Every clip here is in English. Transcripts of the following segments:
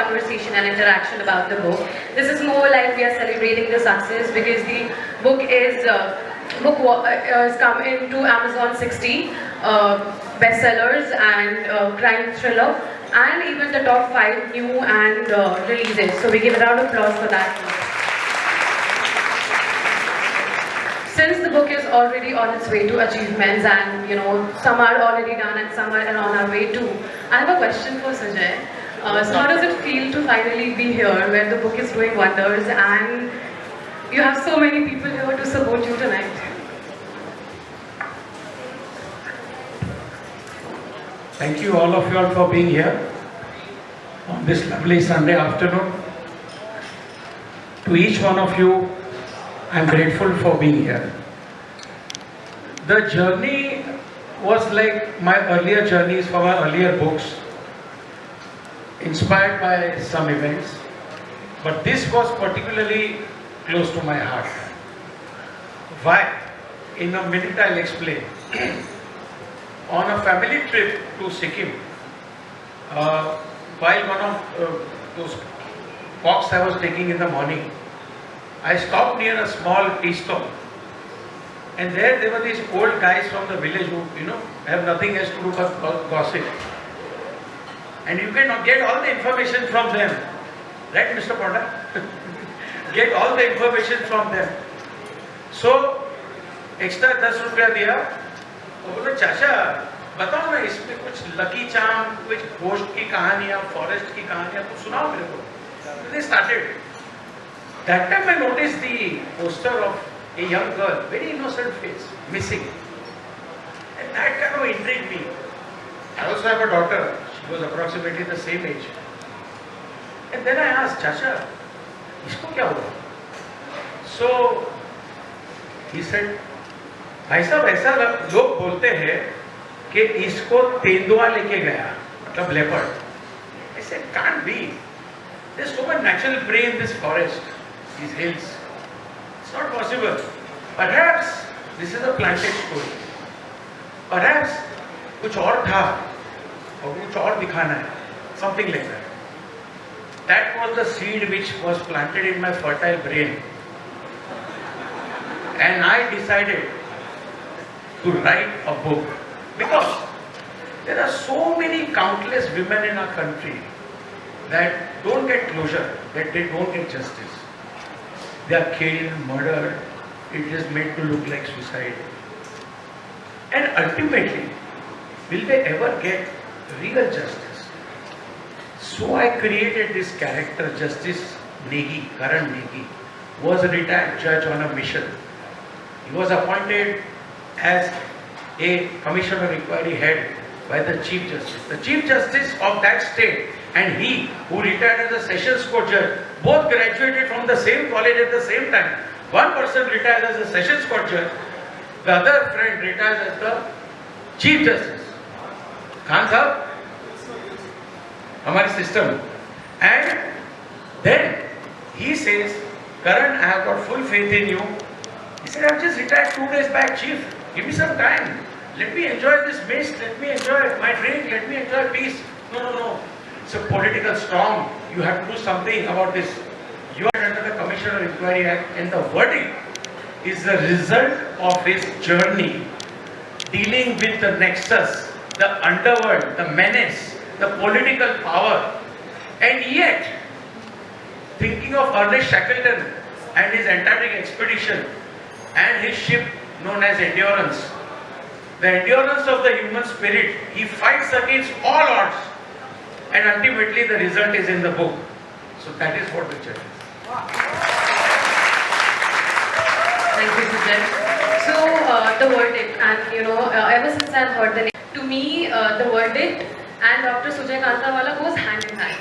Conversation and interaction about the book. This is more like we are celebrating the success because the book is come into Amazon 60 bestsellers and crime thriller, and even the top 5 new and releases. So we give a round of applause for that. Since the book is already on its way to achievements, and some are already done and some are on our way too, I have a question for Sujay. So how does it feel to finally be here where the book is doing wonders and you have so many people here to support you tonight? Thank you all of you all for being here on this lovely Sunday afternoon. To each one of you, I am grateful for being here. The journey was like my earlier journeys for my earlier books, inspired by some events, but this was particularly close to my heart. Why? In a minute I'll explain. On a family trip to Sikkim, while one of those walks I was taking in the morning, I stopped near a small tea stall, and there were these old guys from the village who have nothing else to do but gossip. And you can get all the information from them. Right, Mr. Ponda? Get all the information from them. So, extra 10 रुपया दिया, वो बोले चाचा बताओ ना इसमें कुछ lucky charm, कुछ घोस्ट की कहानियाँ, फॉरेस्ट की कहानियाँ कुछ सुनाओ मेरे को. So they started. That time I noticed the poster of a young girl, very innocent face, missing. And that kind of intrigued me. I also have a daughter. She was approximately the same age. And then I asked, Chacha, इसको क्या हुआ? So he said, भाई साहब ऐसा लोग बोलते हैं कि इसको तेंदुआ लेके गया, मतलब leopard. I said, can't be. There's so much natural prey in this forest, these hills. It's not possible. Perhaps this is a planted story. Perhaps कुछ और था और कुछ और दिखाना है, something like that. That was the seed which was planted in my fertile brain, and I decided to write a book because there are so many countless women in our country that don't get closure, that they don't get justice. They are killed, murdered, it is made to look like suicide. And ultimately, will they ever get real justice? So I created this character, Justice Negi, Karan Negi, was a retired judge on a mission. He was appointed as a commissioner of inquiry head by the Chief Justice. The Chief Justice of that state and he who retired as a Sessions Court judge both graduated from the same college at the same time. One person retired as a Sessions Court judge, the other friend retires as the Chief Justice. Khan Sahab, हमारी system. And then he says, Karan, I have got full faith in you. He said, I have just retired 2 days back, Chief. Give me some time. Let me enjoy this mist. Let me enjoy my drink. Let me enjoy peace. No. It's a political storm. You have to do something about this. You are under the Commissioner of Inquiry Act, and the verdict is the result of his journey dealing with the nexus, the underworld, the menace, the political power, and yet thinking of Ernest Shackleton and his Antarctic expedition and his ship known as Endurance. The endurance of the human spirit, he fights against all odds, and ultimately the result is in the book. So that is what the church is. Thank you, Sujay. So, the verdict, and ever since I've heard the name, to me, the verdict and Dr. Sujay Kantawala goes hand in hand.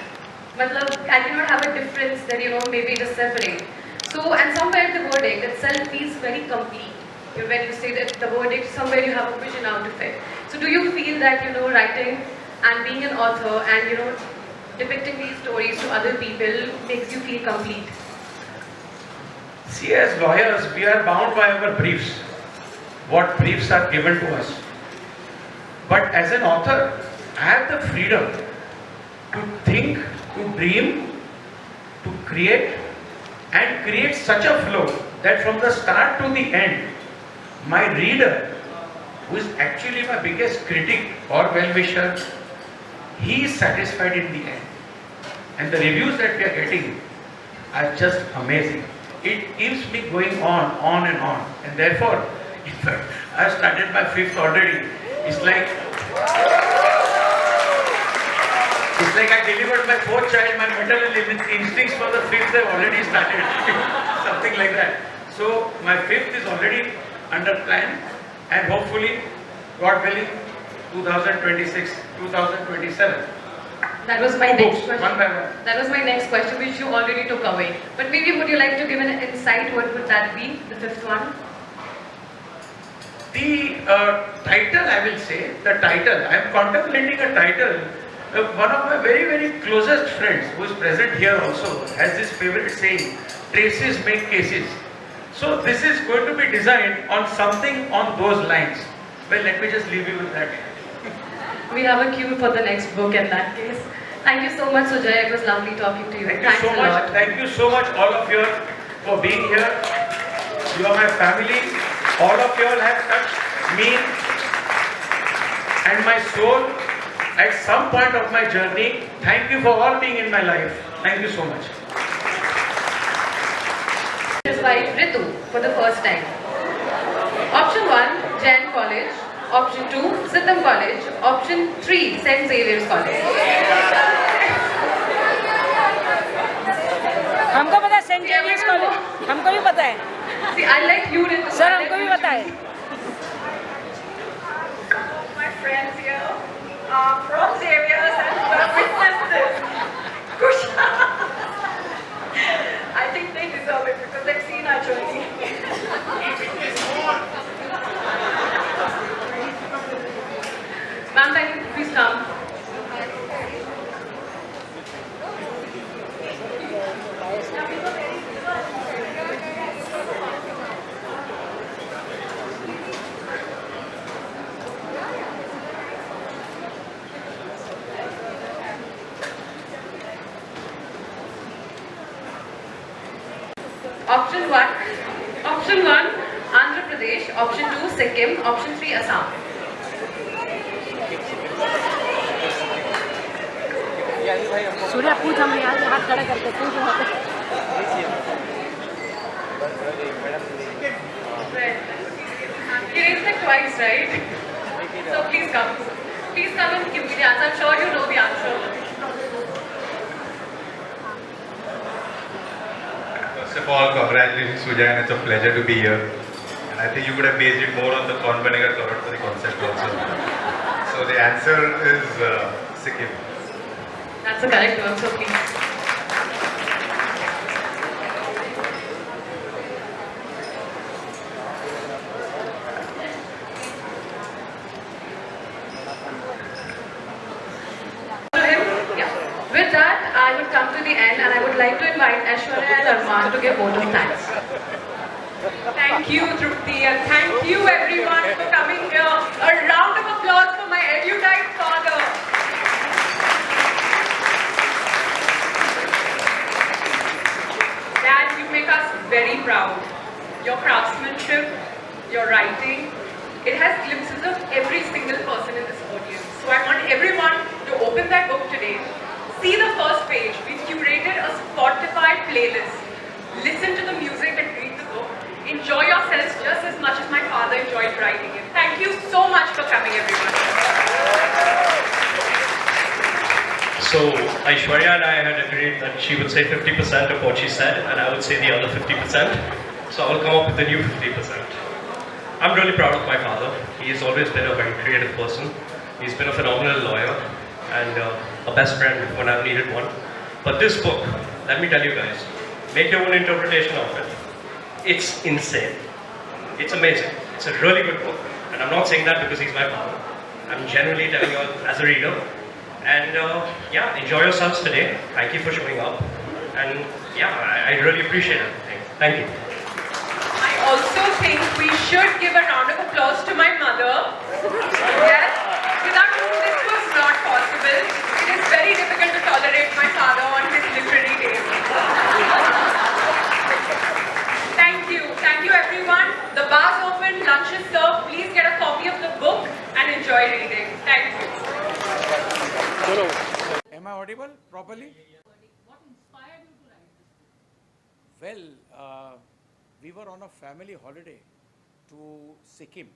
Matlab, I cannot have a difference that, maybe just separate. So, and somewhere the verdict itself feels very complete. When you say that the verdict, somewhere you have a vision out of it. So, do you feel that, writing and being an author and, depicting these stories to other people makes you feel complete? See, as lawyers, we are bound by our briefs, what briefs are given to us. But as an author, I have the freedom to think, to dream, to create, and create such a flow that from the start to the end, my reader, who is actually my biggest critic or well-wisher, he is satisfied in the end. And the reviews that we are getting are just amazing. It keeps me going on and on. And therefore, in fact, I have started my 5th already. It's like I delivered my 4th child, my maternal instincts for the 5th have already started. Something like that. So my 5th is already under plan, and hopefully, God willing, 2026, 2027. That was my next question. One by one. That was my next question, which you already took away. But maybe would you like to give an insight? What would that be? The 5th one? The title, I will say, the title. I am contemplating a title. One of my very, very closest friends, who is present here also, has this favorite saying, traces make cases. So this is going to be designed on something on those lines. Well, let me just leave you with that. We have a cue for the next book in that case. Thank you so much, Sujay. It was lovely talking to you. Thank you so much. Thank you so much, all of you, for being here. You are my family. All of you all have touched me and my soul at some point of my journey. Thank you for all being in my life. Thank you so much. His wife Ritu for the first time. Option 1, Jain College. Option 2, Siddham College. Option 3, St. Xavier's College. हमको पता है Saint Xavier's college, हमको भी पता है. See, I like you, Ritu. Sir हमको भी पता है. My friends here are from Xavier's and witnessed this. Kusha. I think they deserve it because they've seen our journey. Ma'am, can you please come? Option 1, Andhra Pradesh. Option 2, Sikkim. Option 3, Assam. Surya पूछ हम यहाँ से हाथ खड़ा करके पूछ वहाँ पे. You raised it twice, right? So please come. Please come and give me the answer. I'm sure you know the answer. First of all, congratulations Sujay, and it's a pleasure to be here. And I think you could have based it more on the corn vinegar covered for the concept also. So the answer is Sikkim. That's the correct one, so please. Yeah. With that, I would come to the end and I would like to invite Aishwarya and Arman to give vote of thanks. Thank you, Trupti, and thank you everyone for coming here. A round of applause for my erudite father. Dad, you make us very proud. Your craftsmanship, your writing, it has glimpses of every single person in this audience. So I want everyone to open that book today. See the first page. We've curated a Spotify playlist. Listen to the music and read the book. Enjoy yourselves just as much as my father enjoyed writing it. Thank you so much for coming, everyone. So Aishwarya and I had agreed that she would say 50% of what she said and I would say the other 50%. So I will come up with the new 50%. I'm really proud of my father. He has always been a very creative person. He's been a phenomenal lawyer and a best friend when I've needed one. But this book, let me tell you guys, make your own interpretation of it. It's insane. It's amazing. It's a really good book. And I'm not saying that because he's my father. I'm genuinely telling you as a reader. And yeah, enjoy yourselves today. Thank you for showing up. And yeah, I really appreciate everything. Thank you. I also think we should give a round of applause to my mother. Yes, without whom this was not possible. It is very difficult to tolerate my father on his literary days. Thank you everyone. The bar's open, lunch is served. Please get a copy of the book and enjoy reading. Thank you. Am I audible properly? What inspired you to write this? Well, we were on a family holiday to Sikkim,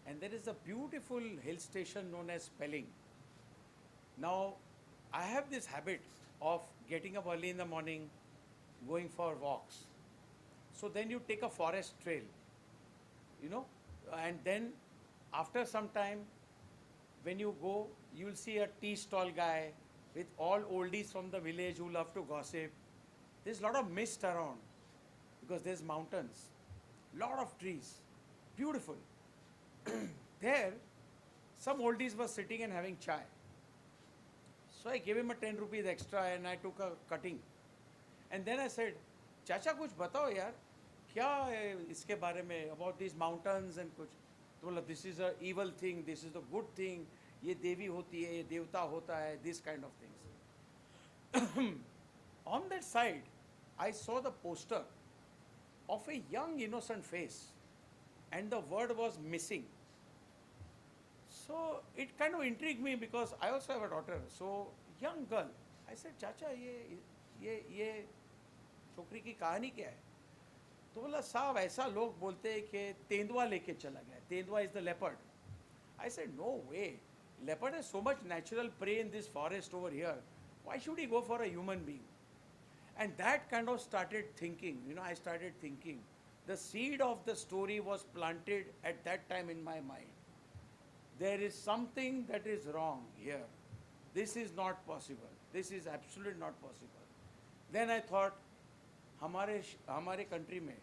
and there is a beautiful hill station known as Pelling. Now, I have this habit of getting up early in the morning, going for walks. So then you take a forest trail, you know, and then after some time, when you go, you'll see a tea stall guy with all oldies from the village who love to gossip. There's a lot of mist around because there's mountains, lot of trees, beautiful. There, some oldies were sitting and having chai. So I gave him a 10 rupees extra and I took a cutting. And then I said, चाचा कुछ बताओ यार क्या है इसके बारे में about these mountains and कुछ तो बोला this is a evil thing, this is a good thing, ये देवी होती है, ये देवता होता है, this kind of things. On that side, I saw the poster of a young innocent face and the word was missing. So it kind of intrigued me because I also have a daughter. So young girl, I said, चाचा ये छोकरी की कहानी क्या है? तो बोला साहब ऐसा लोग बोलते हैं कि तेंदुआ लेके चला गया. तेंदुआ is the leopard. I said no way. Leopard has so much natural prey in this forest over here. Why should he go for a human being? And that kind of started thinking. You know, I started thinking. The seed of the story was planted at that time in my mind. There is something that is wrong here. This is not possible. This is absolutely not possible. Then I thought, हमारे country में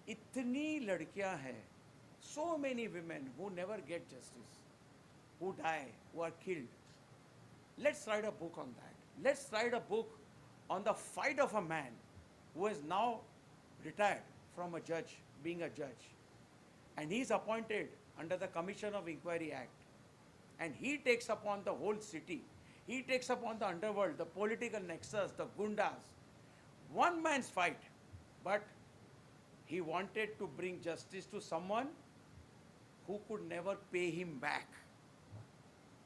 इतनी लड़कियां हैं, so many women who never get justice, who die, who are killed. Let's write a book on that. Let's write a book on the fight of a man who is now retired from a judge, being a judge. And he is appointed under the Commission of Inquiry Act. And he takes upon the whole city. He takes upon the underworld, the political nexus, the gundas. One man's fight, but he wanted to bring justice to someone who could never pay him back.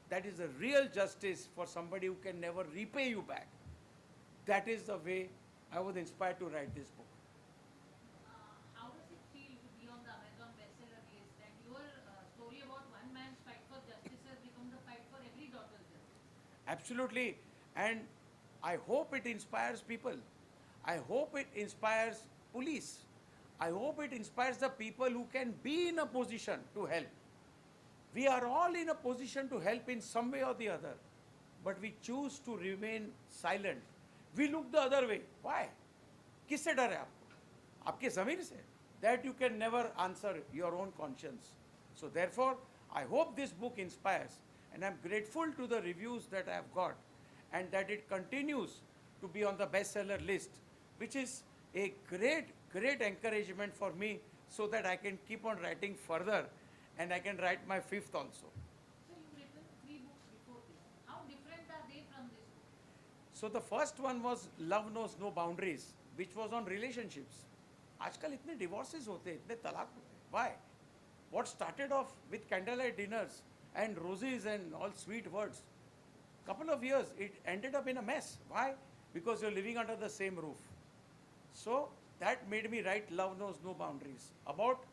That is a real justice for somebody who can never repay you back. That is the way I was inspired to write this book. How does it feel to be on the Amazon bestseller list and your story about one man's fight for justice has become the fight for every daughter's justice? Absolutely. And I hope it inspires people. I hope it inspires police. I hope it inspires the people who can be in a position to help. We are all in a position to help in some way or the other, but we choose to remain silent. We look the other way. Why? किससे डर है आपको? आपके ज़मीर से. That you can never answer your own conscience. So therefore, I hope this book inspires, and I'm grateful to the reviews that I have got, and that it continues to be on the bestseller list, which is a great encouragement for me, so that I can keep on writing further, and I can write my fifth also. So you've written 3 books before this. How different are they from this book? So the first one was Love Knows No Boundaries, which was on relationships. आजकल इतने divorces होते हैं, इतने तलाक होते हैं. Why? What started off with candlelight dinners and roses and all sweet words, couple of years it ended up in a mess. Why? Because you're living under the same roof. So that made me write Love Knows No Boundaries, about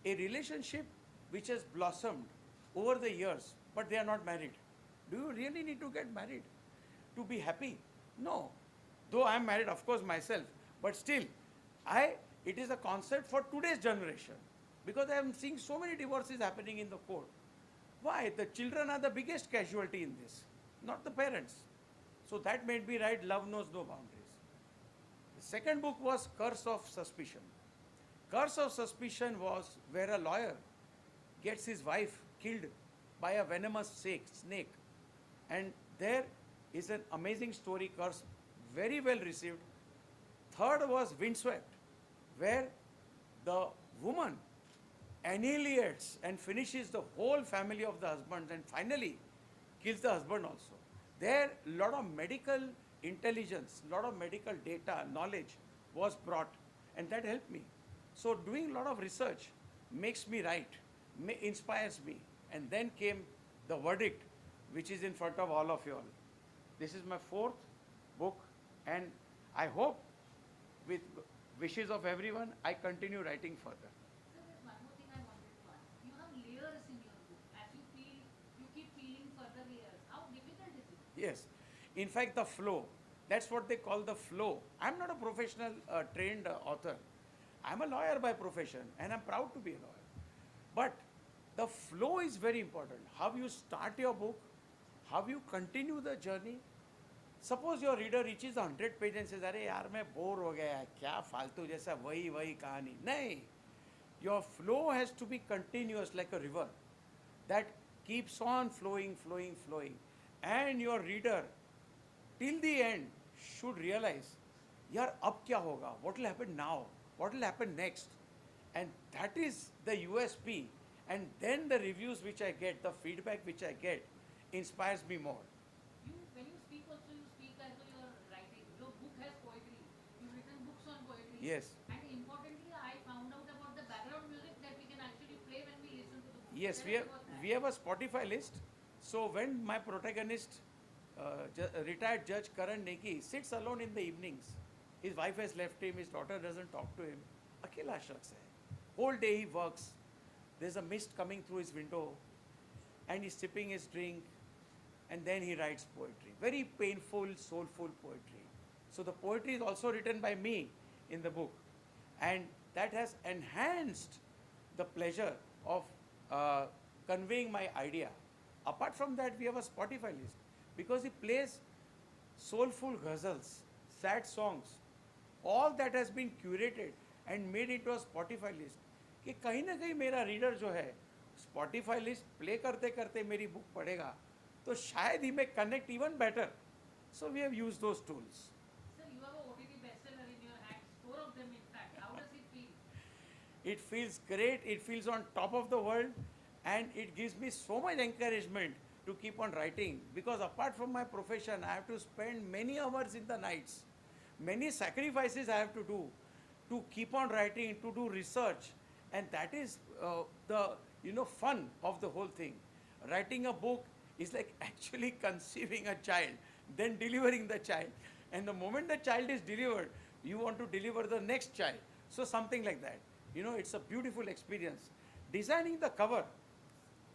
a relationship which has blossomed over the years, but they are not married. Do you really need to get married to be happy? No. Though I am married, of course, myself, but still, it is a concept for today's generation, because I am seeing so many divorces happening in the court. Why? The children are the biggest casualty in this, not the parents. So that made me write Love Knows No Boundaries. The second book was Curse of Suspicion. Curse of Suspicion was where a lawyer gets his wife killed by a venomous snake. And there is an amazing story, Curse, very well received. Third was Windswept, where the woman annihilates and finishes the whole family of the husband and finally kills the husband also. There, a lot of medical intelligence, a lot of medical data, knowledge was brought, and that helped me. So doing a lot of research makes me write, inspires me. And then came The Verdict, which is in front of all of you all. This is my fourth book, and I hope, with wishes of everyone, I continue writing further. So there's one more thing I wanted to ask. You have layers in your book. As you keep peeling further layers. How difficult is it? Yes. In fact, the flow. That's what they call the flow. I'm not a professional trained author. I'm a lawyer by profession, and I'm proud to be a lawyer. But the flow is very important. How you start your book, how you continue the journey. Suppose your reader reaches 100 pages and says, अरे यार मैं bore हो गया, क्या फालतू जैसा वही कहानी. नहीं. Your flow has to be continuous like a river that keeps on flowing. And your reader, till the end, should realize, यार अब क्या होगा? What will happen now? What will happen next? And that is the USP. And then the reviews which I get, the feedback which I get, inspires me more. When you speak also, you speak as though you are writing. Your book has poetry. You've written books on poetry. Yes. And importantly, I found out about the background music that we can actually play when we listen to the book. Yes, we have a Spotify list. So when my protagonist, retired Judge Karan Neki, sits alone in the evenings, his wife has left him, his daughter doesn't talk to him, अकेला शख्स है. Whole day he works. There's a mist coming through his window, and he's sipping his drink, and then he writes poetry. Very painful, soulful poetry. So the poetry is also written by me in the book, and that has enhanced the pleasure of conveying my idea. Apart from that, we have a Spotify list, because he plays soulful ghazals, sad songs. All that has been curated and made into a Spotify list. कि कहीं ना कहीं मेरा reader जो है Spotify list play करते करते मेरी बुक पढ़ेगा, तो शायद ही मैं connect even better. So we have used those tools. Sir, you have a OTT bestseller in your hands, 4 of them in fact. How does it feel? It feels great, it feels on top of the world, and it gives me so much encouragement to keep on writing, because apart from my profession, I have to spend many hours in the nights. Many sacrifices I have to do to keep on writing, to do research, and that is the fun of the whole thing. Writing a book is like actually conceiving a child, then delivering the child, and the moment the child is delivered, you want to deliver the next child. So something like that. It's a beautiful experience. Designing the cover,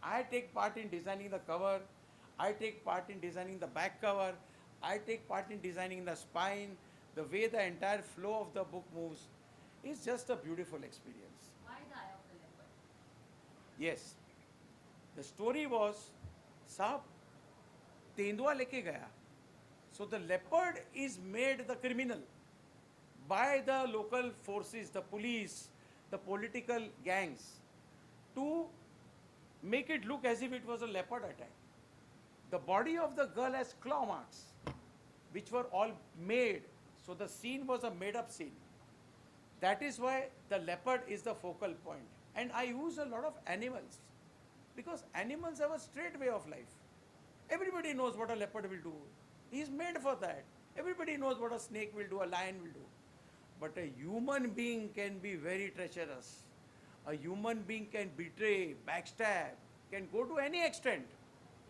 I take part in designing the cover, I take part in designing the back cover, I take part in designing the spine, the way the entire flow of the book moves is just a beautiful experience. Why the eye of the leopard? Yes, the story was, साहब तेंदुआ लेके गया. So the leopard is made the criminal by the local forces, the police, the political gangs, to make it look as if it was a leopard attack. The body of the girl has claw marks, which were all made. So the scene was a made-up scene. That is why the leopard is the focal point. And I use a lot of animals, because animals have a straight way of life. Everybody knows what a leopard will do. He is made for that. Everybody knows what a snake will do, a lion will do. But a human being can be very treacherous. A human being can betray, backstab, can go to any extent.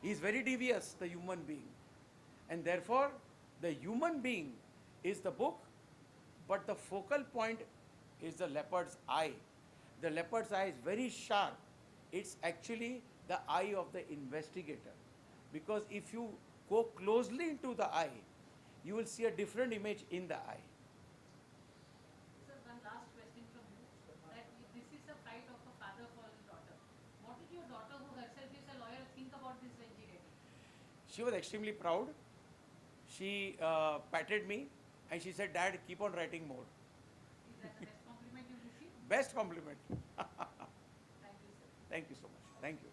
He is very devious, the human being. And therefore, the human being is the book, but the focal point is the leopard's eye. The leopard's eye is very sharp. It's actually the eye of the investigator. Because if you go closely into the eye, you will see a different image in the eye. Sir, one last question from you. That this is a fight of a father for his daughter. What did your daughter, who herself is a lawyer, think about this when she read it? She was extremely proud. She patted me and she said, "Dad, keep on writing more." Is that the best compliment you received? Best compliment. Thank you, sir. Thank you so much. Thank you.